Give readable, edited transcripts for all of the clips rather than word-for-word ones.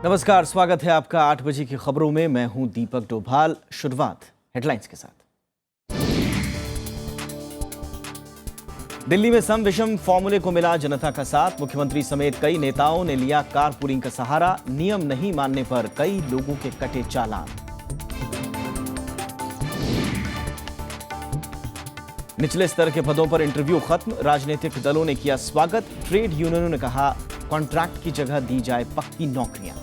नमस्कार, स्वागत है आपका 8 बजे की खबरों में। मैं हूं दीपक डोभाल। शुरुआत हेडलाइंस के साथ। दिल्ली में सम विषम फॉर्मूले को मिला जनता का साथ। मुख्यमंत्री समेत कई नेताओं ने लिया कारपूलिंग का सहारा। नियम नहीं मानने पर कई लोगों के कटे चालान। निचले स्तर के पदों पर इंटरव्यू खत्म। राजनीतिक दलों ने किया स्वागत। ट्रेड यूनियनों ने कहा कॉन्ट्रैक्ट की जगह दी जाए पक्की नौकरियां।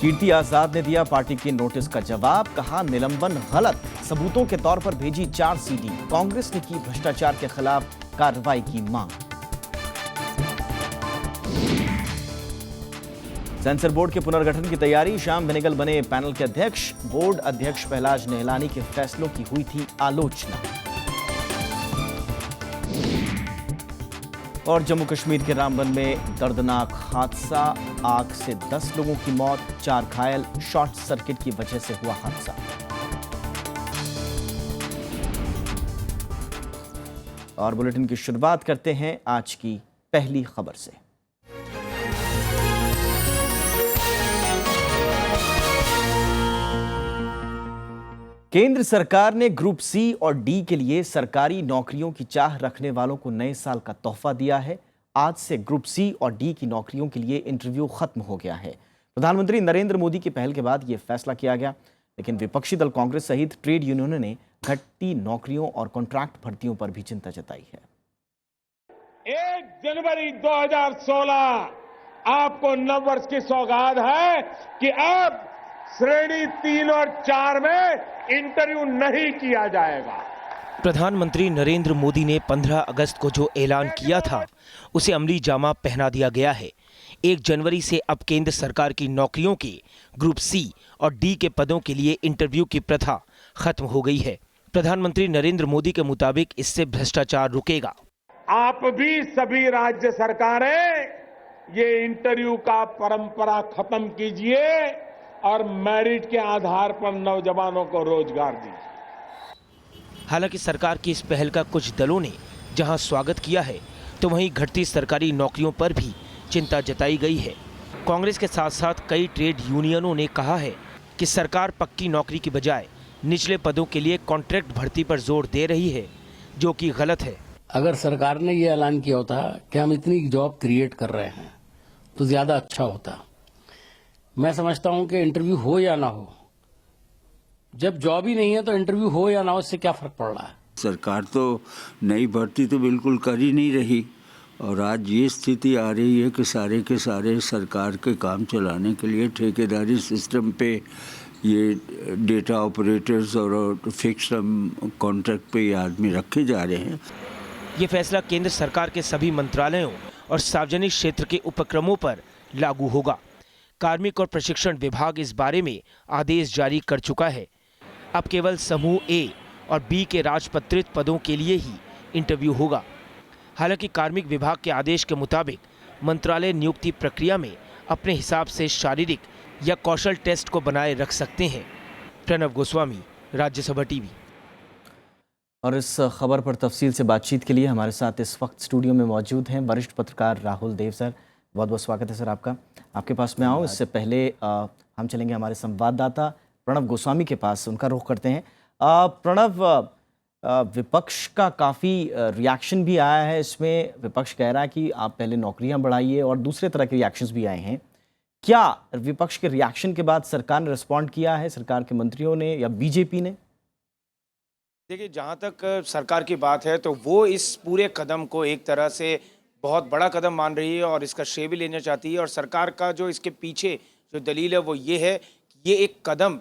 कीर्ति आजाद ने दिया पार्टी के नोटिस का जवाब। कहा निलंबन गलत, सबूतों के तौर पर भेजी 4 सीडी। कांग्रेस ने की भ्रष्टाचार के खिलाफ कार्रवाई की मांग। सेंसर बोर्ड के पुनर्गठन की तैयारी। श्याम बेनेगल बने पैनल के अध्यक्ष। बोर्ड अध्यक्ष पहलाज नेहलानी के फैसलों की हुई थी आलोचना। और जम्मू कश्मीर के रामबन में दर्दनाक हादसा। आग से 10 लोगों की मौत, 4 घायल। शॉर्ट सर्किट की वजह से हुआ हादसा। और बुलेटिन की शुरुआत करते हैं आज की पहली खबर से। केंद्र सरकार ने ग्रुप सी और डी के लिए सरकारी नौकरियों की चाह रखने वालों को नए साल का तोहफा दिया है। आज से ग्रुप सी और डी की नौकरियों के लिए इंटरव्यू खत्म हो गया है। प्रधानमंत्री नरेंद्र मोदी की पहल के बाद यह फैसला किया गया, लेकिन विपक्षी दल कांग्रेस सहित ट्रेड यूनियनों ने घटती नौकरियों और कॉन्ट्रैक्ट भर्तियों पर भी चिंता जताई है। 1 जनवरी 2016 आपको नववर्ष की सौगात है कि अब श्रेणी 3 और 4 में इंटरव्यू नहीं किया जाएगा। प्रधानमंत्री नरेंद्र मोदी ने 15 अगस्त को जो ऐलान किया था उसे अमली जामा पहना दिया गया है। 1 जनवरी से अब केंद्र सरकार की नौकरियों के ग्रुप सी और डी के पदों के लिए इंटरव्यू की प्रथा खत्म हो गई है। प्रधानमंत्री नरेंद्र मोदी के मुताबिक इससे भ्रष्टाचार रुकेगा। आप भी सभी राज्य सरकारें ये इंटरव्यू का परंपरा खत्म कीजिए और मेरिट के आधार पर नौजवानों को रोजगार दीजिए। हालांकि सरकार की इस पहल का कुछ दलों ने जहां स्वागत किया है, तो वहीं घटती सरकारी नौकरियों पर भी चिंता जताई गई है। कांग्रेस के साथ साथ कई ट्रेड यूनियनों ने कहा है कि सरकार पक्की नौकरी की बजाय निचले पदों के लिए कॉन्ट्रैक्ट भर्ती पर जोर दे रही है, जो कि गलत है। अगर सरकार ने ये ऐलान किया होता कि हम इतनी जॉब क्रिएट कर रहे हैं तो ज्यादा अच्छा होता। मैं समझता हूं कि इंटरव्यू हो या ना हो, जब जॉब ही नहीं है तो इंटरव्यू हो या ना हो, इससे क्या फर्क पड़ रहा है। सरकार तो नई भर्ती तो बिल्कुल कर ही नहीं रही, और आज ये स्थिति आ रही है कि सारे के सारे सरकार के काम चलाने के लिए ठेकेदारी सिस्टम पे ये डेटा ऑपरेटर्स और फिक्स कॉन्ट्रैक्ट पे ये आदमी रखे जा रहे हैं। ये फैसला केंद्र सरकार के सभी मंत्रालयों और सार्वजनिक क्षेत्र के उपक्रमों पर लागू होगा। कार्मिक और प्रशिक्षण विभाग इस बारे में आदेश जारी कर चुका है। अब केवल समूह ए और बी के राजपत्रित पदों के लिए ही इंटरव्यू होगा। हालांकि कार्मिक विभाग के आदेश के मुताबिक मंत्रालय नियुक्ति प्रक्रिया में अपने हिसाब से शारीरिक या कौशल टेस्ट को बनाए रख सकते हैं। प्रणव गोस्वामी, राज्यसभा टीवी। और इस खबर पर तफसील से बातचीत के लिए हमारे साथ इस वक्त स्टूडियो में मौजूद हैं वरिष्ठ पत्रकार राहुल देव सर। बहुत बहुत स्वागत है सर आपका। आपके पास मैं आऊँ इससे पहले हम चलेंगे हमारे संवाददाता प्रणव गोस्वामी के पास, उनका रुख करते हैं। प्रणव, विपक्ष का काफ़ी रिएक्शन भी आया है इसमें। विपक्ष कह रहा है कि आप पहले नौकरियां बढ़ाइए, और दूसरे तरह के रिएक्शंस भी आए हैं। क्या विपक्ष के रिएक्शन के बाद सरकार ने रिस्पॉन्ड किया है, सरकार के मंत्रियों ने या बीजेपी ने? देखिए, जहाँ तक सरकार की बात है तो वो इस पूरे कदम को एक तरह से बहुत बड़ा कदम मान रही है और इसका श्रेय भी लेना चाहती है। और सरकार का जो इसके पीछे जो दलील है वो ये है कि ये एक कदम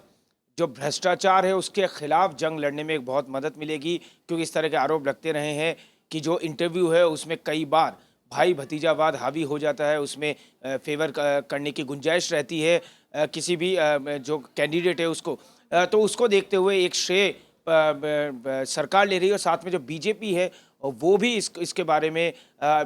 जो भ्रष्टाचार है उसके खिलाफ जंग लड़ने में एक बहुत मदद मिलेगी, क्योंकि इस तरह के आरोप लगते रहे हैं कि जो इंटरव्यू है उसमें कई बार भाई भतीजावाद हावी हो जाता है, उसमें फेवर करने की गुंजाइश रहती है किसी भी जो कैंडिडेट है उसको। तो उसको देखते हुए एक श्रेय सरकार ले रही है, और साथ में जो बीजेपी है वो भी इसके बारे में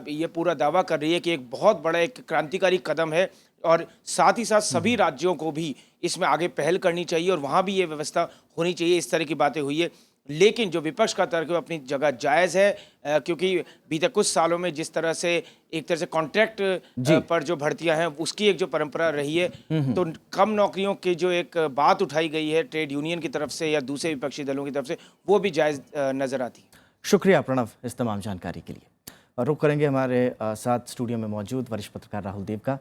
ये पूरा दावा कर रही है कि एक बहुत बड़ा एक क्रांतिकारी कदम है, और साथ ही साथ सभी राज्यों को भी इसमें आगे पहल करनी चाहिए और वहाँ भी ये व्यवस्था होनी चाहिए। इस तरह की बातें हुई है। लेकिन जो विपक्ष का तर्क है वो अपनी जगह जायज़ है, क्योंकि बीते कुछ सालों में जिस तरह से एक तरह से कॉन्ट्रैक्ट पर जो भर्तियां हैं उसकी एक जो परंपरा रही है, तो कम नौकरियों की जो एक बात उठाई गई है ट्रेड यूनियन की तरफ से या दूसरे विपक्षी दलों की तरफ से, वो भी जायज़ नज़र आती है। शुक्रिया प्रणव इस तमाम जानकारी के लिए। और रुख करेंगे हमारे साथ स्टूडियो में मौजूद वरिष्ठ पत्रकार राहुल देव का।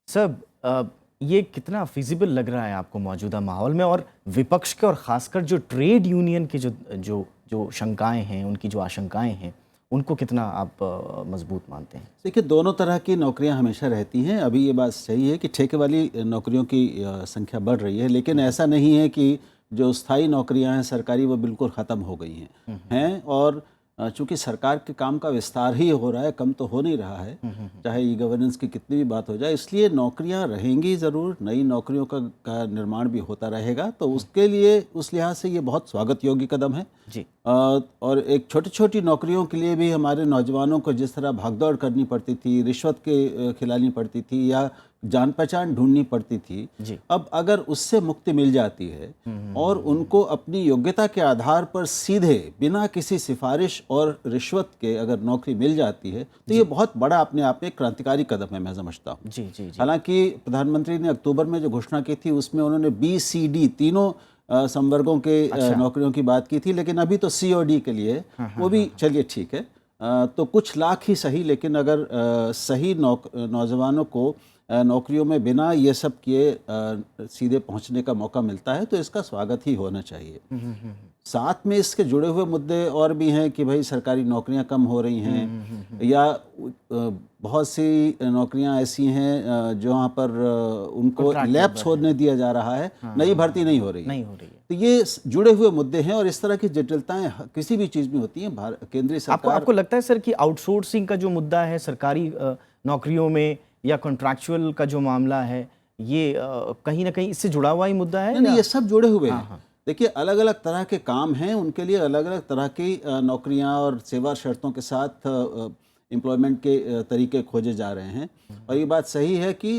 सर, ये कितना फिजिबल लग रहा है आपको मौजूदा माहौल में, और विपक्ष के और ख़ासकर जो ट्रेड यूनियन की जो शंकाएं हैं, उनकी जो आशंकाएं हैं, उनको कितना आप मजबूत मानते हैं? देखिए, दोनों तरह की नौकरियां हमेशा रहती हैं। अभी ये बात सही है कि ठेके वाली नौकरियों की संख्या बढ़ रही है, लेकिन ऐसा नहीं है कि जो स्थायी नौकरियां हैं सरकारी वो बिल्कुल ख़त्म हो गई हैं। और चूँकि सरकार के काम का विस्तार ही हो रहा है, कम तो हो नहीं रहा है, चाहे ई गवर्नेंस की कितनी भी बात हो जाए, इसलिए नौकरियां रहेंगी ज़रूर, नई नौकरियों का निर्माण भी होता रहेगा। तो उसके लिए, उस लिहाज से ये बहुत स्वागत योग्य कदम है जी। और एक छोटी छोटी नौकरियों के लिए भी हमारे नौजवानों को जिस तरह भागदौड़ करनी पड़ती थी, रिश्वत के खिलानी पड़ती थी या जान पहचान ढूंढनी पड़ती थी, अब अगर उससे मुक्ति मिल जाती है और उनको अपनी योग्यता के आधार पर सीधे बिना किसी सिफारिश और रिश्वत के अगर नौकरी मिल जाती है, तो ये बहुत बड़ा अपने आप में क्रांतिकारी कदम है, मैं समझता हूँ। जी जी जी। हालांकि प्रधानमंत्री ने अक्टूबर में जो घोषणा की थी उसमें उन्होंने BCD तीनों संवर्गों के नौकरियों की बात की थी, लेकिन अभी तो COD के लिए वो भी चलिए ठीक है। तो कुछ लाख ही सही, लेकिन अगर सही नौजवानों को नौकरियों में बिना ये सब किए सीधे पहुंचने का मौका मिलता है, तो इसका स्वागत ही होना चाहिए। साथ में इसके जुड़े हुए मुद्दे और भी हैं कि भाई सरकारी नौकरियां कम हो रही हैं या बहुत सी नौकरियां ऐसी हैं जहाँ पर उनको लैप्स होने दिया जा रहा है, नई भर्ती नहीं हो रही है। तो ये जुड़े हुए मुद्दे हैं और इस तरह की जटिलताएं किसी भी चीज़ में होती हैं। केंद्रीय सरकार, आपको लगता है सर कि आउटसोर्सिंग का जो मुद्दा है सरकारी नौकरियों में या कॉन्ट्रैक्चुअल का जो मामला है, ये कहीं ना कहीं इससे जुड़ा हुआ ही मुद्दा है? नहीं, ये सब जुड़े हुए हैं। देखिए, अलग अलग तरह के काम हैं, उनके लिए अलग अलग तरह की नौकरियां और सेवा शर्तों के साथ एम्प्लॉयमेंट के तरीके खोजे जा रहे हैं। और ये बात सही है कि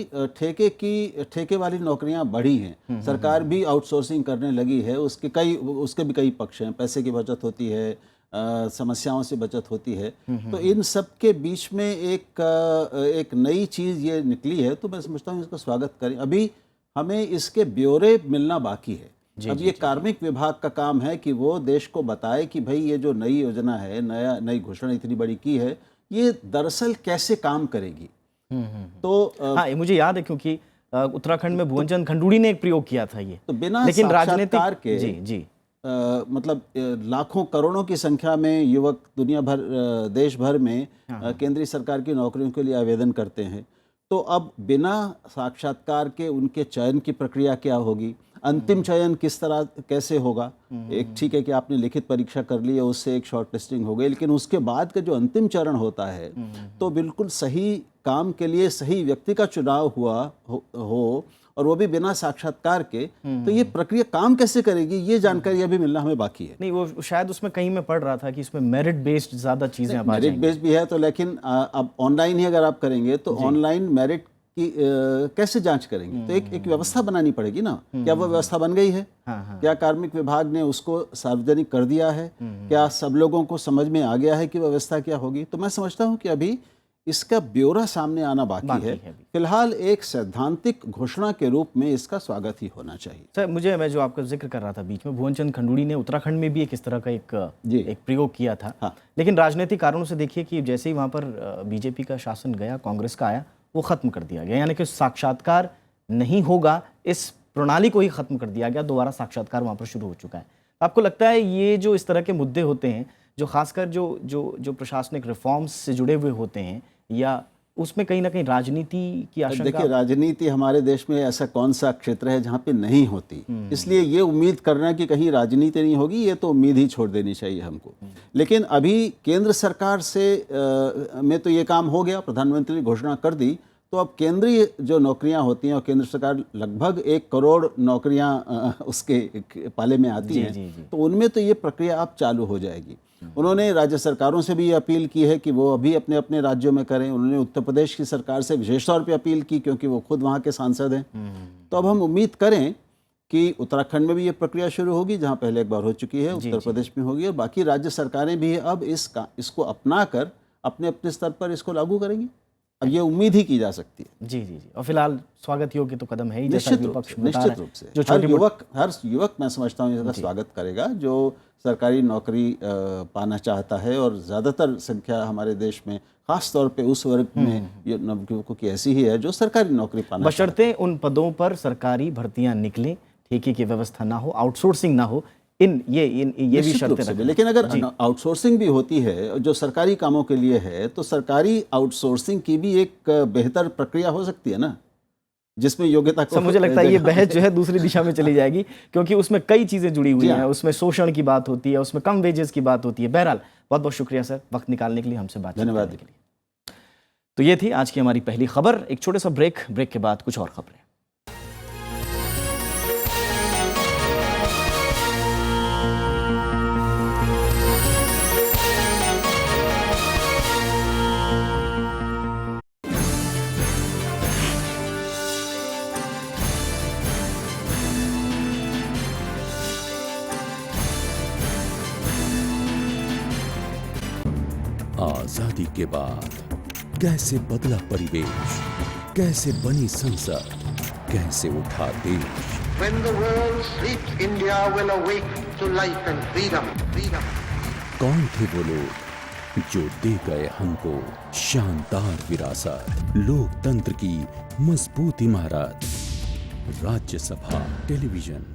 ठेके वाली नौकरियां बढ़ी हैं, सरकार भी आउटसोर्सिंग करने लगी है। उसके भी कई पक्ष हैं, पैसे की बचत होती है, समस्याओं से बचत होती है। तो इन सब के बीच में एक नई चीज़ ये निकली है, तो मैं समझता हूँ इसका स्वागत करें। अभी हमें इसके ब्यौरे मिलना बाकी है। अब ये कार्मिक विभाग का काम है कि वो देश को बताए कि भाई ये जो नई योजना है, नई घोषणा इतनी बड़ी की है, ये दरअसल कैसे काम करेगी। तो हाँ, मुझे याद है क्योंकि उत्तराखंड में भुवनचंद खंडूड़ी ने एक प्रयोग किया था ये, तो बिना लेकिन साक्षात्कार के जी मतलब लाखों करोड़ों की संख्या में युवक दुनिया भर, देश भर में केंद्रीय सरकार की नौकरियों के लिए आवेदन करते हैं। तो अब बिना साक्षात्कार के उनके चयन की प्रक्रिया क्या होगी, अंतिम चयन किस तरह कैसे होगा? एक ठीक है कि आपने लिखित परीक्षा कर ली है, उससे एक शॉर्ट लिस्टिंग हो गई, लेकिन उसके बाद का जो अंतिम चरण होता है तो बिल्कुल सही काम के लिए सही व्यक्ति का चुनाव हो और वो भी बिना साक्षात्कार के, तो ये प्रक्रिया काम कैसे करेगी, ये जानकारी अभी मिलना हमें बाकी है। नहीं, वो शायद उसमें कहीं मैं पढ़ रहा था कि इसमें मेरिट बेस्ड ज़्यादा चीज़ें अब आ मेरिट जाएंगी। बेस्ड भी है, तो लेकिन अब ऑनलाइन ही अगर आप करेंगे तो ऑनलाइन मेरिट की कैसे जांच करेंगे? तो एक व्यवस्था बनानी पड़ेगी ना। क्या वो व्यवस्था बन गई है? क्या कार्मिक विभाग ने उसको सार्वजनिक कर दिया है? क्या सब लोगों को समझ में आ गया है कि व्यवस्था क्या होगी? तो मैं समझता हूँ कि अभी इसका ब्यौरा सामने आना बाकी है। फिलहाल एक सैद्धांतिक घोषणा के रूप में इसका स्वागत ही होना चाहिए। सर, मैं जो आपका जिक्र कर रहा था बीच में, भुवनचंद खंडूड़ी ने उत्तराखंड में भी इस तरह का एक प्रयोग किया था। हाँ। लेकिन राजनीतिक कारणों से देखिए कि जैसे ही वहाँ पर बीजेपी का शासन गया, कांग्रेस का आया, वो खत्म कर दिया गया। यानी कि साक्षात्कार नहीं होगा, इस प्रणाली को ही खत्म कर दिया गया। दोबारा साक्षात्कार वहाँ पर शुरू हो चुका है। आपको लगता है ये जो इस तरह के मुद्दे होते हैं, जो खासकर जो प्रशासनिक रिफॉर्म्स से जुड़े हुए होते हैं, या उसमें कहीं ना कहीं राजनीति की आशंका? देखिए, राजनीति हमारे देश में ऐसा कौन सा क्षेत्र है जहाँ पे नहीं होती, इसलिए ये उम्मीद करना कि कहीं राजनीति नहीं होगी, ये तो उम्मीद ही छोड़ देनी चाहिए हमको। लेकिन अभी केंद्र सरकार में तो ये काम हो गया, प्रधानमंत्री ने घोषणा कर दी, तो अब केंद्रीय जो नौकरियां होती हैं, और केंद्र सरकार लगभग 1 करोड़ नौकरियां उसके पाले में आती हैं, तो उनमें तो ये प्रक्रिया अब चालू हो जाएगी। उन्होंने राज्य सरकारों से भी ये अपील की है कि वो अभी अपने अपने राज्यों में करें। उन्होंने उत्तर प्रदेश की सरकार से विशेष तौर पे अपील की, क्योंकि वो खुद वहाँ के सांसद हैं। तो अब हम उम्मीद करें कि उत्तराखंड में भी ये प्रक्रिया शुरू होगी, जहां पहले एक बार हो चुकी है, उत्तर प्रदेश में होगी, और बाकी राज्य सरकारें भी अब इसको अपनाकर अपने अपने स्तर पर इसको लागू करेंगी। अब ये उम्मीद ही की जा सकती है। जी जी जी। और फिलहाल स्वागत योग्य तो कदम है ही, जैसा विपक्ष बता रहा है। निश्चित रूप से जो हर युवक मैं समझता हूँ इसका स्वागत करेगा जो सरकारी नौकरी पाना चाहता है, और ज़्यादातर संख्या हमारे देश में खास तौर पे उस वर्ग में ये नवयुवकों की ऐसी ही है जो सरकारी नौकरी पाना बशर्ते उन पदों पर सरकारी भर्तियां निकलें, ठेके की व्यवस्था ना हो, आउटसोर्सिंग ना हो, ये भी शर्तें रखना। लेकिन अगर आउटसोर्सिंग भी होती है जो सरकारी कामों के लिए है, तो सरकारी आउटसोर्सिंग की भी एक बेहतर प्रक्रिया हो सकती है ना, जिसमें योग्यता को। मुझे लगता है ये बहस जो है दूसरी दिशा में चली जाएगी, क्योंकि उसमें कई चीजें जुड़ी हुई हैं। उसमें शोषण की बात होती है, उसमें कम वेजेस की बात होती है। बहरहाल बहुत बहुत शुक्रिया सर, वक्त निकालने के लिए, हमसे बात करने के लिए। तो ये थी आज की हमारी पहली खबर। एक छोटे सा ब्रेक के बाद कुछ और खबरें। आजादी के बाद कैसे बदला परिवेश, कैसे बनी संसद, कैसे उठा देश। When the world sleeps, India will awake to life and freedom. कौन थे वो लोग जो दे गए हमको शानदार विरासत, लोकतंत्र की मजबूत इमारत। राज्यसभा टेलीविजन।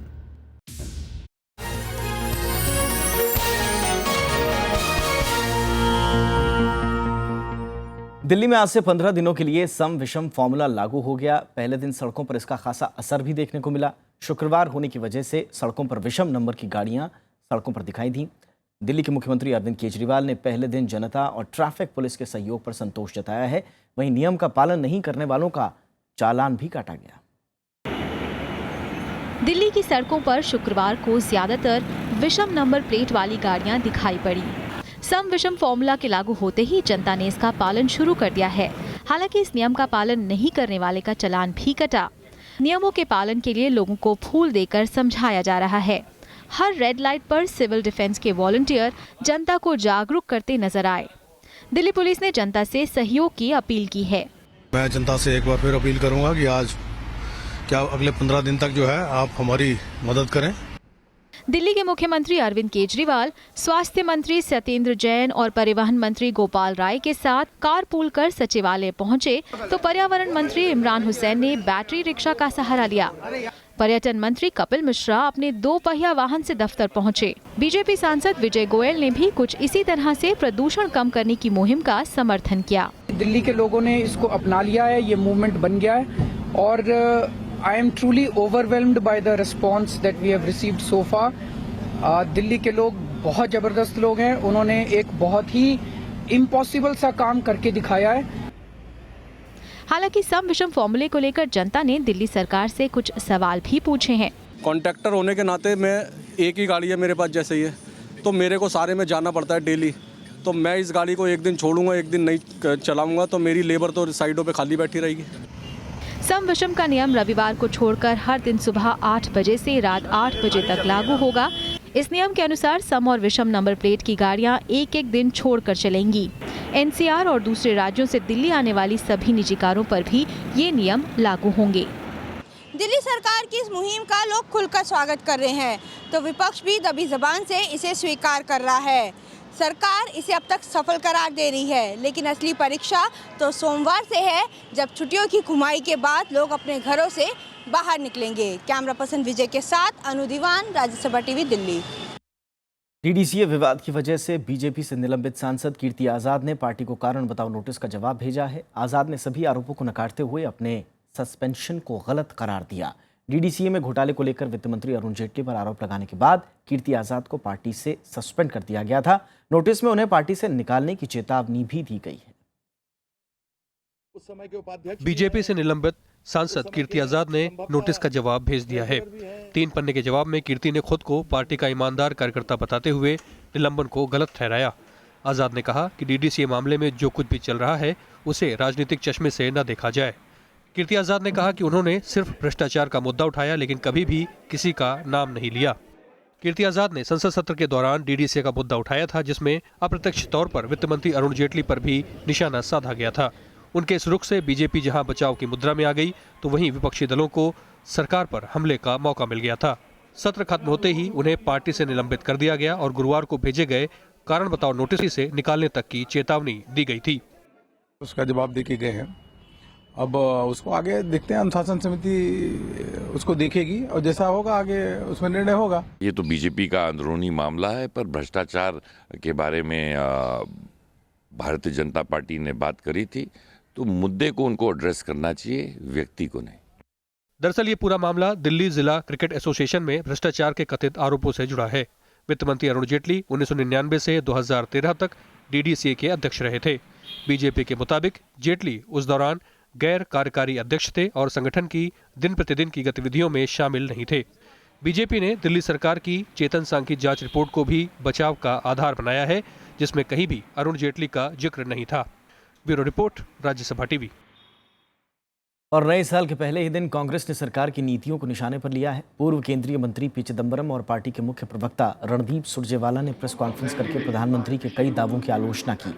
दिल्ली में आज से 15 दिनों के लिए सम विषम फॉर्मूला लागू हो गया। पहले दिन सड़कों पर इसका खासा असर भी देखने को मिला। शुक्रवार होने की वजह से सड़कों पर विषम नंबर की गाड़ियां सड़कों पर दिखाई दी। दिल्ली के मुख्यमंत्री अरविंद केजरीवाल ने पहले दिन जनता और ट्रैफिक पुलिस के सहयोग पर संतोष जताया है। वहीं नियम का पालन नहीं करने वालों का चालान भी काटा गया। दिल्ली की सड़कों पर शुक्रवार को ज्यादातर विषम नंबर प्लेट वाली गाड़ियां दिखाई पड़ी। सम विषम फॉर्मूला के लागू होते ही जनता ने इसका पालन शुरू कर दिया है। हालांकि इस नियम का पालन नहीं करने वाले का चालान भी कटा। नियमों के पालन के लिए लोगों को फूल देकर समझाया जा रहा है। हर रेड लाइट पर सिविल डिफेंस के वॉलंटियर जनता को जागरूक करते नजर आए। दिल्ली पुलिस ने जनता से सहयोग की अपील की है। मैं जनता से एक बार फिर अपील करूंगा कि आज क्या अगले 15 दिन तक जो है आप हमारी मदद करें। दिल्ली के मुख्यमंत्री अरविंद केजरीवाल, स्वास्थ्य मंत्री सत्येंद्र जैन और परिवहन मंत्री गोपाल राय के साथ कारपूल कर सचिवालय पहुंचे तो पर्यावरण मंत्री इमरान हुसैन ने बैटरी रिक्शा का सहारा लिया। पर्यटन मंत्री कपिल मिश्रा अपने 2 पहिया वाहन से दफ्तर पहुंचे। बीजेपी सांसद विजय गोयल ने भी कुछ इसी तरह से प्रदूषण कम करने की मुहिम का समर्थन किया। दिल्ली के लोगों ने इसको अपना लिया है, ये मूवमेंट बन गया है और I am truly overwhelmed by the response that we have received so far. Delhi के लोग बहुत जबरदस्त लोग हैं। उन्होंने एक बहुत ही इम्पॉसिबल सा काम करके दिखाया है। हालांकि सम विषम फॉर्मूले को लेकर जनता ने दिल्ली सरकार से कुछ सवाल भी पूछे हैं। कॉन्ट्रैक्टर होने के नाते मैं एक ही गाड़ी है मेरे पास जैसे ही है, तो मेरे को सारे में जाना पड़ता है डेली। तो मैं इस गाड़ी को एक दिन छोड़ूंगा, एक दिन नहीं चलाऊंगा, तो मेरी लेबर तो साइडों पे खाली बैठी रहेगी। सम विषम का नियम रविवार को छोड़कर हर दिन सुबह 8 बजे से रात 8 बजे तक लागू होगा। इस नियम के अनुसार सम और विषम नंबर प्लेट की गाड़ियां एक एक दिन छोड़कर चलेंगी। एनसीआर और दूसरे राज्यों से दिल्ली आने वाली सभी निजी कारों पर भी ये नियम लागू होंगे। दिल्ली सरकार की इस मुहिम का लोग खुलकर स्वागत कर रहे हैं, तो विपक्ष भी दबी जबान से इसे स्वीकार कर रहा है। सरकार इसे अब तक सफल करार दे रही है, लेकिन असली परीक्षा तो सोमवार से है, जब छुट्टियों की घुमाई के बाद लोग अपने घरों से बाहर निकलेंगे। कैमरा पर्सन विजय के साथ अनु दीवान, राज्यसभा टीवी, दिल्ली। डीडीसीए विवाद की वजह से बीजेपी से निलंबित सांसद कीर्ति आजाद ने पार्टी को कारण बताओ नोटिस का जवाब भेजा है। आजाद ने सभी आरोपों को नकारते हुए अपने सस्पेंशन को गलत करार दिया। डीडीसीए में घोटाले को लेकर वित्त मंत्री अरुण जेटली पर आरोप लगाने के बाद कीर्ति आजाद को पार्टी से सस्पेंड कर दिया गया था। नोटिस में उन्हें पार्टी से निकालने की चेतावनी भी दी गई है। बीजेपी से निलंबित सांसद कीर्ति आजाद ने नोटिस का जवाब भेज दिया है। 3 पन्ने के जवाब में कीर्ति ने खुद को पार्टी का ईमानदार कार्यकर्ता बताते हुए निलंबन को गलत ठहराया। आजाद ने कहा कि डीडीसीए मामले में जो कुछ भी चल रहा है उसे राजनीतिक चश्मे से न देखा जाए। कीर्ति आजाद ने कहा कि उन्होंने सिर्फ भ्रष्टाचार का मुद्दा उठाया, लेकिन कभी भी किसी का नाम नहीं लिया। कीर्ति आजाद ने संसद सत्र के दौरान डीडीसी का मुद्दा उठाया था, जिसमें अप्रत्यक्ष तौर पर वित्त मंत्री अरुण जेटली पर भी निशाना साधा गया था। उनके इस रुख से बीजेपी जहां बचाव की मुद्रा में आ गई, तो वहीं विपक्षी दलों को सरकार पर हमले का मौका मिल गया था। सत्र खत्म होते ही उन्हें पार्टी से निलंबित कर दिया गया और गुरुवार को भेजे गए कारण बताओ नोटिस से निकालने तक की चेतावनी दी गई थी। उसका जवाब दे के गए हैं। अब उसको आगे देखते हैं, अनुशासन समिति उसको देखेगी और जैसा होगा आगे उसमें निर्णय होगा। ये तो बीजेपी का अंदरूनी मामला है, पर भ्रष्टाचार के बारे में भारतीय जनता पार्टी ने बात करी थी, तो मुद्दे को उनको एड्रेस करना चाहिए, व्यक्ति को नहीं। दरअसल ये पूरा मामला दिल्ली जिला क्रिकेट एसोसिएशन में भ्रष्टाचार के कथित आरोपों से जुड़ा है। वित्त मंत्री अरुण जेटली 1999 से 2013 तक डीडीसीए के अध्यक्ष रहे थे। बीजेपी के मुताबिक जेटली उस दौरान गैर कार्यकारी अध्यक्ष थे और संगठन की दिन प्रतिदिन की गतिविधियों में शामिल नहीं थे। बीजेपी ने दिल्ली सरकार की चेतन सांग की जांच रिपोर्ट को भी बचाव का आधार बनाया है, जिसमें कहीं भी अरुण जेटली का जिक्र नहीं था। Bureau report, Rajya Sabha TV. और नए साल के पहले ही दिन कांग्रेस ने सरकार की नीतियों को निशाने पर लिया है। पूर्व केंद्रीय मंत्री पी चिदंबरम और पार्टी के मुख्य प्रवक्ता रणदीप सुरजेवाला ने प्रेस कॉन्फ्रेंस करके प्रधानमंत्री के कई दावों की आलोचना की।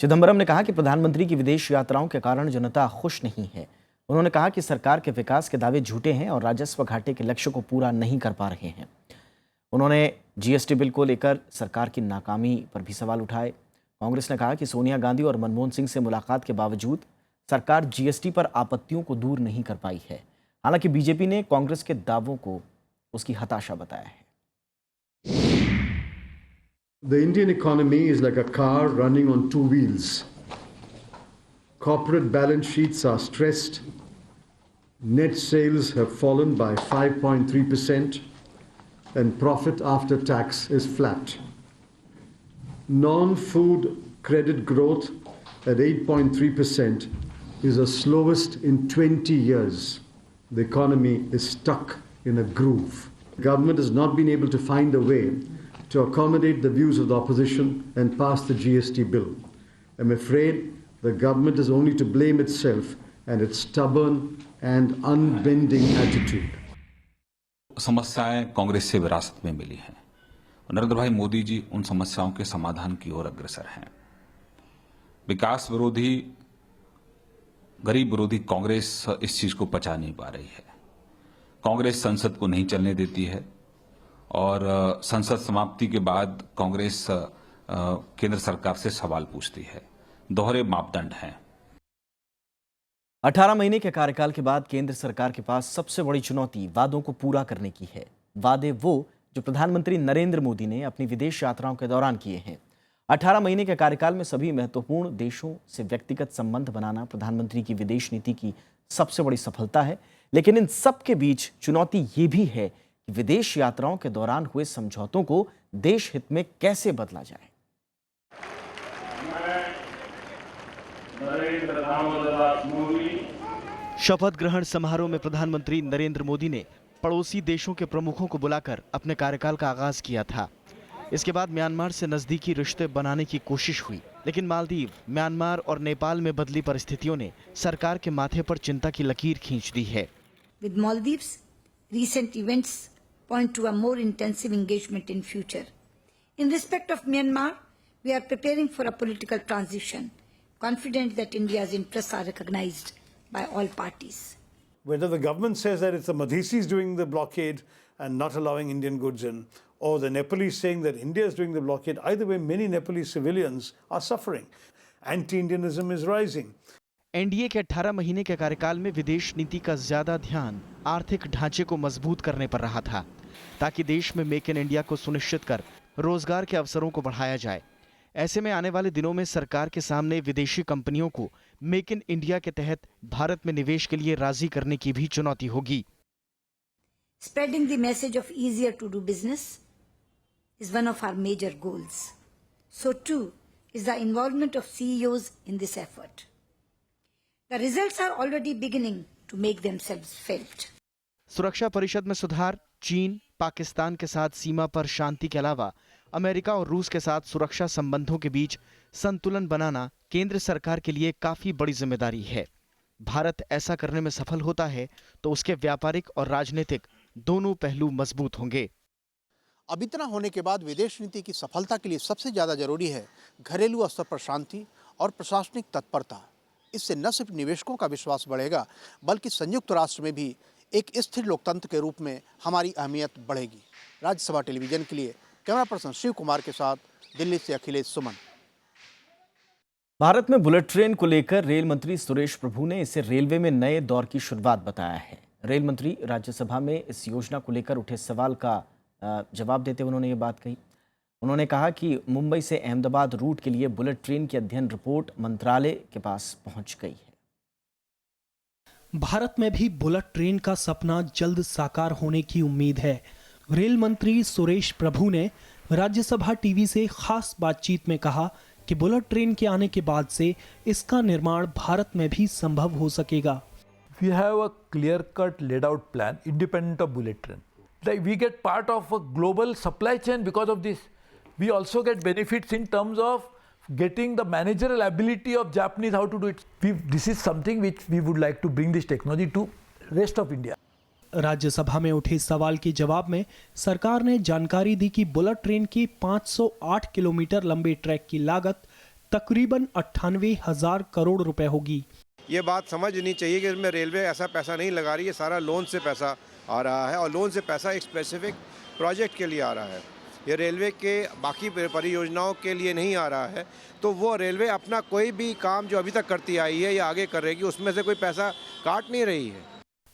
चिदंबरम ने कहा कि प्रधानमंत्री की विदेश यात्राओं के कारण जनता खुश नहीं है। उन्होंने कहा कि सरकार के विकास के दावे झूठे हैं और राजस्व घाटे के लक्ष्य को पूरा नहीं कर पा रहे हैं। उन्होंने जीएसटी बिल को लेकर सरकार की नाकामी पर भी सवाल उठाए। कांग्रेस ने कहा कि सोनिया गांधी और मनमोहन सिंह से मुलाकात के बावजूद सरकार जीएसटी पर आपत्तियों को दूर नहीं कर पाई है। हालांकि बीजेपी ने कांग्रेस के दावों को उसकी हताशा बताया है। The Indian economy is like a car running on two wheels. Corporate balance sheets are stressed. Net sales have fallen by 5.3% and profit after tax is flat. Non-food credit growth at 8.3% is the slowest in 20 years. The economy is stuck in a groove. The government has not been able to find a way to accommodate the views of the opposition and pass the GST bill. I'm afraid the government is only to blame itself and its stubborn and unbending attitude. समस्याएं कांग्रेस से विरासत में मिली हैं। नरेंद्र भाई मोदी जी उन समस्याओं के समाधान की ओर अग्रसर हैं। विकास विरोधी, गरीब विरोधी कांग्रेस इस चीज को पचा नहीं पा रही है। कांग्रेस संसद को नहीं चलने देती है और संसद समाप्ति के बाद कांग्रेस केंद्र सरकार से सवाल पूछती है। दोहरे मापदंड हैं। 18 महीने के कार्यकाल के बाद केंद्र सरकार के पास सबसे बड़ी चुनौती वादों को पूरा करने की है। वादे वो जो प्रधानमंत्री नरेंद्र मोदी ने अपनी विदेश यात्राओं के दौरान किए हैं। 18 महीने के कार्यकाल में सभी महत्वपूर्ण देशों से व्यक्तिगत संबंध बनाना प्रधानमंत्री की विदेश नीति की सबसे बड़ी सफलता है। लेकिन इन सब के बीच चुनौती ये भी है कि विदेश यात्राओं के दौरान हुए समझौतों को देश हित में कैसे बदला जाए। शपथ ग्रहण समारोह में प्रधानमंत्री नरेंद्र मोदी ने पड़ोसी देशों के प्रमुखों को बुलाकर अपने कार्यकाल का आगाज किया था। इसके बाद म्यांमार से नजदीकी रिश्ते बनाने की कोशिश हुई, लेकिन मालदीव, म्यांमार और नेपाल में बदली परिस्थितियों ने सरकार के माथे पर चिंता की लकीर खींच दी है। With Maldives, recent events point to a more intensive engagement in future. In respect of Myanmar, we are preparing for a political transition, confident that India's interests are recognized by all parties. Whether the government says that it's the Madhisis doing the blockade and not allowing Indian goods in, or the Nepalese saying that India is doing the blockade, either way, many Nepalese civilians are suffering. Anti-Indianism is rising. NDA के 18 महीने के कार्यकाल में विदेश नीति का ज्यादा ध्यान आर्थिक ढांचे को मजबूत करने पर रहा था, ताकि देश में मेक इन इंडिया को सुनिश्चित कर रोजगार के अवसरों को बढ़ाया जाए। ऐसे में आने वाले दिनों में सरकार के सामने विदेशी कंपनियों को मेक इन इंडिया के तहत भारत में निवेश के लिए राजी करने की भी चुनौती होगी। Spreading the message of easier to do business is one of our major goals. So too is the involvement of CEOs in this effort. The results are already beginning to make themselves felt. सुरक्षा परिषद में सुधार, चीन, पाकिस्तान के साथ सीमा पर शांति के अलावा अमेरिका और रूस के साथ सुरक्षा संबंधों के बीच संतुलन बनाना केंद्र सरकार के लिए काफी बड़ी जिम्मेदारी है। भारत ऐसा करने में सफल होता है तो उसके व्यापारिक और राजनीतिक दोनों पहलू मजबूत होंगे। अब इतना होने के बाद विदेश नीति की सफलता के लिए सबसे ज़्यादा जरूरी है घरेलू स्तर पर शांति और प्रशासनिक तत्परता। इससे न सिर्फ निवेशकों का विश्वास बढ़ेगा बल्कि संयुक्त राष्ट्र में भी एक स्थिर लोकतंत्र के रूप में हमारी अहमियत बढ़ेगी। राज्यसभा टेलीविजन के लिए कैमरा पर्सन शिव कुमार के साथ दिल्ली से अखिलेश सुमन। भारत में बुलेट ट्रेन को लेकर रेल मंत्री सुरेश प्रभु ने इसे रेलवे में नए दौर की शुरुआत बताया है। रेल मंत्री राज्यसभा में इस योजना को लेकर उठे सवाल का जवाब देते हुए उन्होंने ये बात कही। उन्होंने कहा कि मुंबई से अहमदाबाद रूट के लिए बुलेट ट्रेन की अध्ययन रिपोर्ट मंत्रालय के पास पहुंच गई है। भारत में भी बुलेट ट्रेन का सपना जल्द साकार होने की उम्मीद है। रेल मंत्री सुरेश प्रभु ने राज्यसभा टीवी से खास बातचीत में कहा कि बुलेट ट्रेन के आने के बाद से इसका निर्माण भारत में भी संभव हो सकेगा। We have a clear-cut laid-out plan independent of bullet train. Like we get part of a global supply chain because of this. We also get benefits in terms of getting the managerial ability of Japanese how to do it. This is something which we would like to bring this technology to rest of India. Rajya Sabha में उठे सवाल के जवाब में सरकार ने जानकारी दी कि बुलेट ट्रेन के 508 किलोमीटर लंबे ट्रैक की लागत तकरीबन 98,000 करोड़ रुपए होगी। ये बात समझनी चाहिए कि इसमें रेलवे ऐसा पैसा नहीं लगा रही है, सारा लोन से पैसा आ रहा है और लोन से पैसा एक स्पेसिफिक प्रोजेक्ट के लिए आ रहा है। ये रेलवे के बाकी परियोजनाओं के लिए नहीं आ रहा है। तो वो रेलवे अपना कोई भी काम जो अभी तक करती आई है या आगे कर रहेगी उसमें से कोई पैसा काट नहीं रही है।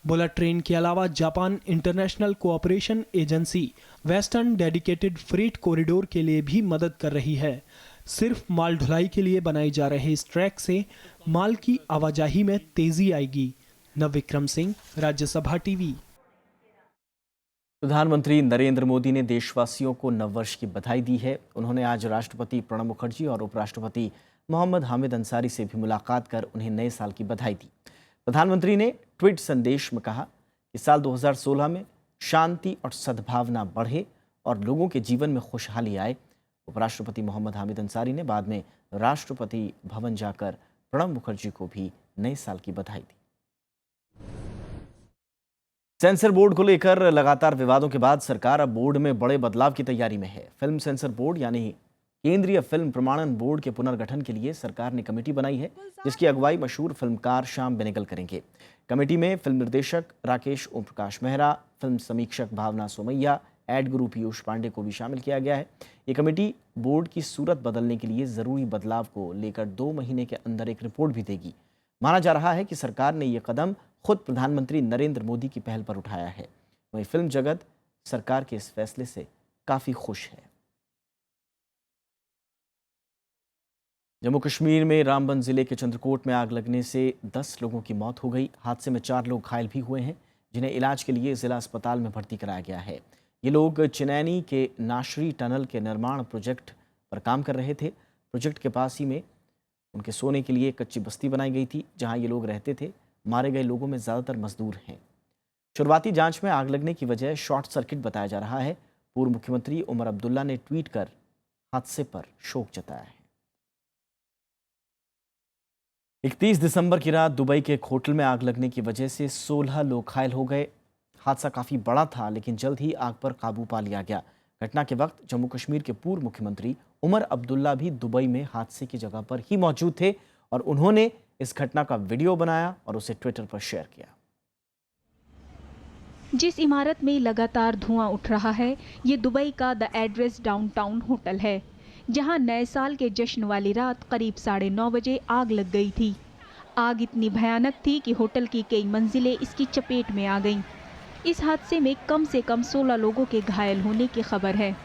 बुलेट ट्रेन के अलावा Japan international cooperation agency western dedicated freight corridor के लिए भी मदद कर रही है। सिर्फ माल ढुलाई के लिए बनाए जा रहे इस ट्रैक से माल की आवाजाही में तेजी आएगी। नवविक्रम सिंह, राज्यसभा टीवी। प्रधानमंत्री नरेंद्र मोदी ने देशवासियों को नववर्ष की बधाई दी है। उन्होंने आज राष्ट्रपति प्रणब मुखर्जी और उपराष्ट्रपति मोहम्मद हामिद अंसारी से भी मुलाकात कर उन्हें नए साल की बधाई दी। प्रधानमंत्री ने ट्वीट संदेश में कहा कि साल 2016 में शांति और सद्भावना बढ़े और लोगों के जीवन में खुशहाली आए। उपराष्ट्रपति मोहम्मद हामिद अंसारी ने बाद में राष्ट्रपति भवन जाकर प्रणब मुखर्जी को भी नए साल की बधाई दी। सेंसर बोर्ड को लेकर लगातार विवादों के बाद सरकार अब बोर्ड में बड़े बदलाव की तैयारी में है। फिल्म सेंसर बोर्ड यानी केंद्रीय फिल्म प्रमाणन बोर्ड के पुनर्गठन के लिए सरकार ने कमेटी बनाई है, जिसकी अगुवाई मशहूर फिल्मकार श्याम बेनेगल करेंगे। कमेटी में फिल्म निर्देशक राकेश ओम प्रकाश मेहरा, फिल्म समीक्षक भावना सोमैया, एड गुरु पीयूष पांडे को भी शामिल किया गया है। ये कमेटी बोर्ड की सूरत बदलने के लिए जरूरी बदलाव को लेकर 2 महीने के अंदर एक रिपोर्ट भी देगी। माना जा रहा है कि सरकार ने ये कदम खुद प्रधानमंत्री नरेंद्र मोदी की पहल पर उठाया है। वहीं फिल्म जगत सरकार के इस फैसले से काफी खुश है। जम्मू कश्मीर में रामबन जिले के चंद्रकोट में आग लगने से 10 लोगों की मौत हो गई। हादसे में 4 लोग घायल भी हुए हैं, जिन्हें इलाज के लिए जिला अस्पताल में भर्ती कराया गया है। ये लोग चिनैनी के नाशरी टनल के निर्माण प्रोजेक्ट पर काम कर रहे थे। प्रोजेक्ट के पास ही में उनके सोने के लिए कच्ची बस्ती बनाई गई थी, जहां ये लोग रहते थे। मारे गए लोगों में ज़्यादातर मजदूर हैं। शुरुआती जांच में आग लगने की वजह शॉर्ट सर्किट बताया जा रहा है। पूर्व मुख्यमंत्री उमर अब्दुल्ला ने ट्वीट कर हादसे पर शोक जताया है। 31 दिसंबर की रात दुबई के एक होटल में आग लगने की वजह से 16 लोग घायल हो गए। हादसा काफ़ी बड़ा था, लेकिन जल्द ही आग पर काबू पा लिया गया। घटना के वक्त जम्मू कश्मीर के पूर्व मुख्यमंत्री उमर अब्दुल्ला भी दुबई में हादसे की जगह पर ही मौजूद थे और उन्होंने इस घटना का वीडियो बनाया और उसे ट्विटर पर शेयर किया। जिस इमारत में लगातार धुआं उठ रहा है, ये दुबई का द एड्रेस डाउनटाउन होटल है, जहां नए साल के जश्न वाली रात करीब 9:30 बजे आग लग गई थी। आग इतनी भयानक थी कि होटल की कई मंजिलें इसकी चपेट में आ गईं। इस हादसे में कम से कम 16 लोगों के घायल होने की खबर है।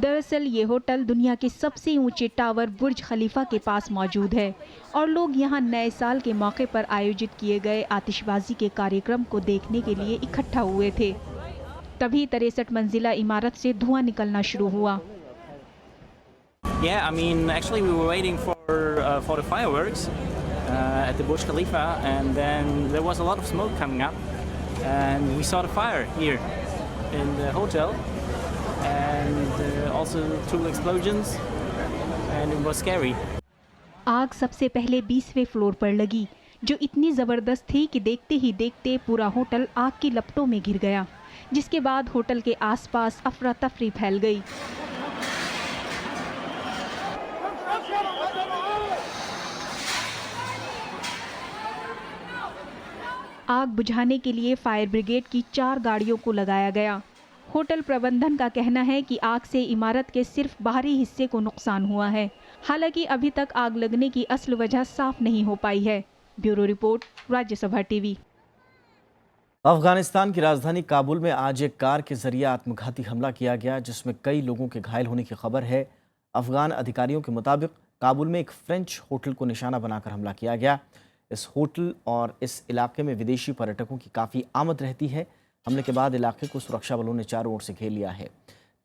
दरअसल ये होटल दुनिया के सबसे ऊंचे टावर बुर्ज खलीफा के पास मौजूद है और लोग यहां नए साल के मौके पर आयोजित किए गए आतिशबाजी के कार्यक्रम को देखने के लिए इकट्ठा हुए थे। तभी 63 मंजिला इमारत से धुआं निकलना शुरू हुआ। Yeah, I mean, actually we were waiting for the fireworks at the Burj Khalifa, and then there was a lot of smoke coming up, and we saw the fire here in the hotel, and also 2 explosions, and it was scary. आग सबसे पहले 20वें floor पर लगी, जो इतनी जबरदस्त थी कि देखते ही देखते पूरा होटल आग की लपटों में घिर गया, जिसके बाद होटल के आसपास अफरा तफरी फैल गई। आग बुझाने के लिए फायर ब्रिगेड की 4 गाड़ियों को लगाया गया। होटल प्रबंधन का कहना है कि आग से इमारत के सिर्फ बाहरी हिस्से को नुकसान हुआ है। हालांकि अभी तक आग लगने की असल वजह साफ नहीं हो पाई है। Bureau report, Rajya Sabha TV. Afghanistan की राजधानी काबुल में आज एक कार के जरिए आत्मघाती हमला किया गया, जिसमें कई लोगों के घायल होने की खबर है। अफगान अधिकारियों के मुताबिक काबुल में एक फ्रेंच होटल को निशाना बनाकर हमला किया गया। इस होटल और इस इलाके में विदेशी पर्यटकों की काफ़ी आमद रहती है। हमले के बाद इलाके को सुरक्षा बलों ने चारों ओर से घेर लिया है।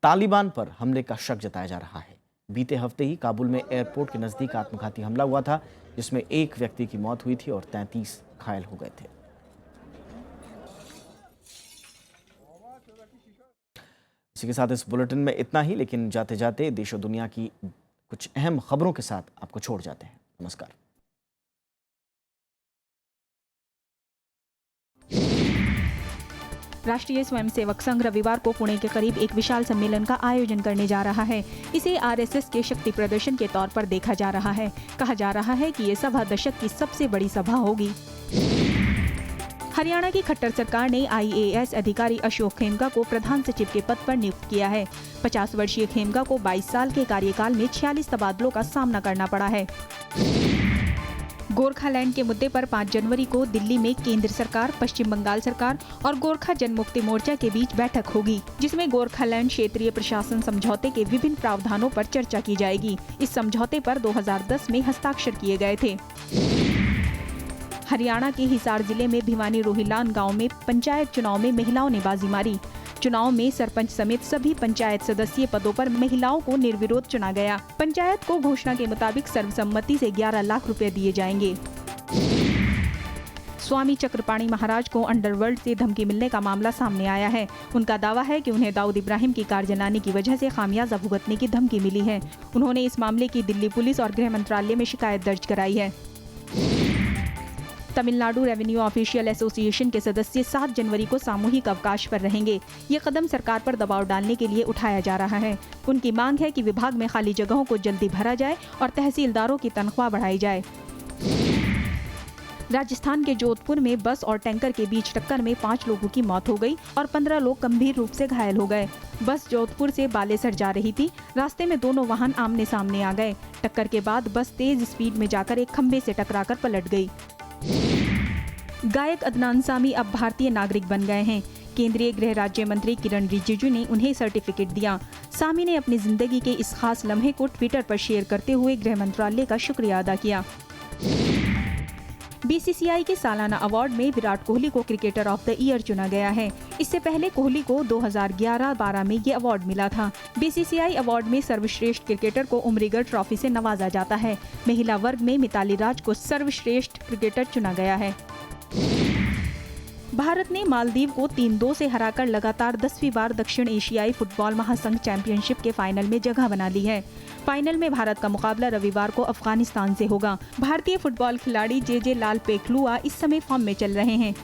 तालिबान पर हमले का शक जताया जा रहा है। बीते हफ्ते ही काबुल में एयरपोर्ट के नज़दीक आत्मघाती हमला हुआ था, जिसमें एक व्यक्ति की मौत हुई थी और 33 घायल हो गए थे। इसी के साथ इस बुलेटिन में इतना ही, लेकिन जाते जाते देश और दुनिया की कुछ अहम खबरों के साथ आपको छोड़ जाते हैं। नमस्कार। राष्ट्रीय स्वयंसेवक संघ रविवार को पुणे के करीब एक विशाल सम्मेलन का आयोजन करने जा रहा है। इसे आरएसएस के शक्ति प्रदर्शन के तौर पर देखा जा रहा है। कहा जा रहा है कि ये सभा दशक की सबसे बड़ी सभा होगी। हरियाणा की खट्टर सरकार ने IAS अधिकारी अशोक खेमका को प्रधान सचिव के पद पर नियुक्त किया है। 50 वर्षीय खेमका को 22 साल के कार्यकाल में 46 तबादलों का सामना करना पड़ा है। गोरखालैंड के मुद्दे पर 5 जनवरी को दिल्ली में केंद्र सरकार, पश्चिम बंगाल सरकार और गोरखा जनमुक्ति मोर्चा के बीच बैठक होगी, जिसमें गोरखालैंड क्षेत्रीय प्रशासन समझौते के विभिन्न प्रावधानों पर चर्चा की जाएगी। इस समझौते पर 2010 में हस्ताक्षर किए गए थे। हरियाणा के हिसार जिले में भिवानी रोहिलान गांव में पंचायत चुनाव में महिलाओं ने बाजी मारी। चुनाव में सरपंच समेत सभी पंचायत सदस्यीय पदों पर महिलाओं को निर्विरोध चुना गया। पंचायत को घोषणा के मुताबिक सर्वसम्मति से 11 लाख रुपए दिए जाएंगे। स्वामी चक्रपाणी महाराज को अंडरवर्ल्ड से धमकी मिलने का मामला सामने आया है। उनका दावा है कि उन्हें दाऊद इब्राहिम की कार जलाने की वजह से खामियाजा भुगतने की धमकी मिली है। उन्होंने इस मामले की दिल्ली पुलिस और गृह मंत्रालय में शिकायत दर्ज कराई है। तमिलनाडु रेवेन्यू ऑफिशियल एसोसिएशन के सदस्य 7 जनवरी को सामूहिक अवकाश पर रहेंगे। ये कदम सरकार पर दबाव डालने के लिए उठाया जा रहा है। उनकी मांग है कि विभाग में खाली जगहों को जल्दी भरा जाए और तहसीलदारों की तनख्वाह बढ़ाई जाए। राजस्थान के जोधपुर में बस और टैंकर के बीच टक्कर में 5 लोगों की मौत हो गई और 15 लोग गंभीर रूप से घायल हो गए। बस जोधपुर से बालेसर जा रही थी। रास्ते में दोनों वाहन आमने सामने आ गए। टक्कर के बाद बस तेज स्पीड में जाकर एक खंबे से टकराकर पलट गई। गायक अदनान सामी अब भारतीय नागरिक बन गए हैं। केंद्रीय गृह राज्य मंत्री किरण रिजिजू ने उन्हें सर्टिफिकेट दिया। सामी ने अपनी जिंदगी के इस खास लम्हे को ट्विटर पर शेयर करते हुए गृह मंत्रालय का शुक्रिया अदा किया। BCCI के सालाना अवार्ड में विराट कोहली को क्रिकेटर ऑफ द ईयर चुना गया है। इससे पहले कोहली को 2011-12 में ये अवार्ड मिला था। BCCI अवार्ड में सर्वश्रेष्ठ क्रिकेटर को उमरिगर ट्रॉफी से नवाजा जाता है। महिला वर्ग में मिताली राज को सर्वश्रेष्ठ क्रिकेटर चुना गया है। भारत ने मालदीव को 3-2 से हराकर लगातार 10वीं बार दक्षिण एशियाई फुटबॉल महासंघ चैंपियनशिप के फाइनल में जगह बना ली है। फाइनल में भारत का मुकाबला रविवार को अफगानिस्तान से होगा। भारतीय फुटबॉल खिलाड़ी JJ लाल पेखलुआ इस समय फॉर्म में चल रहे हैं।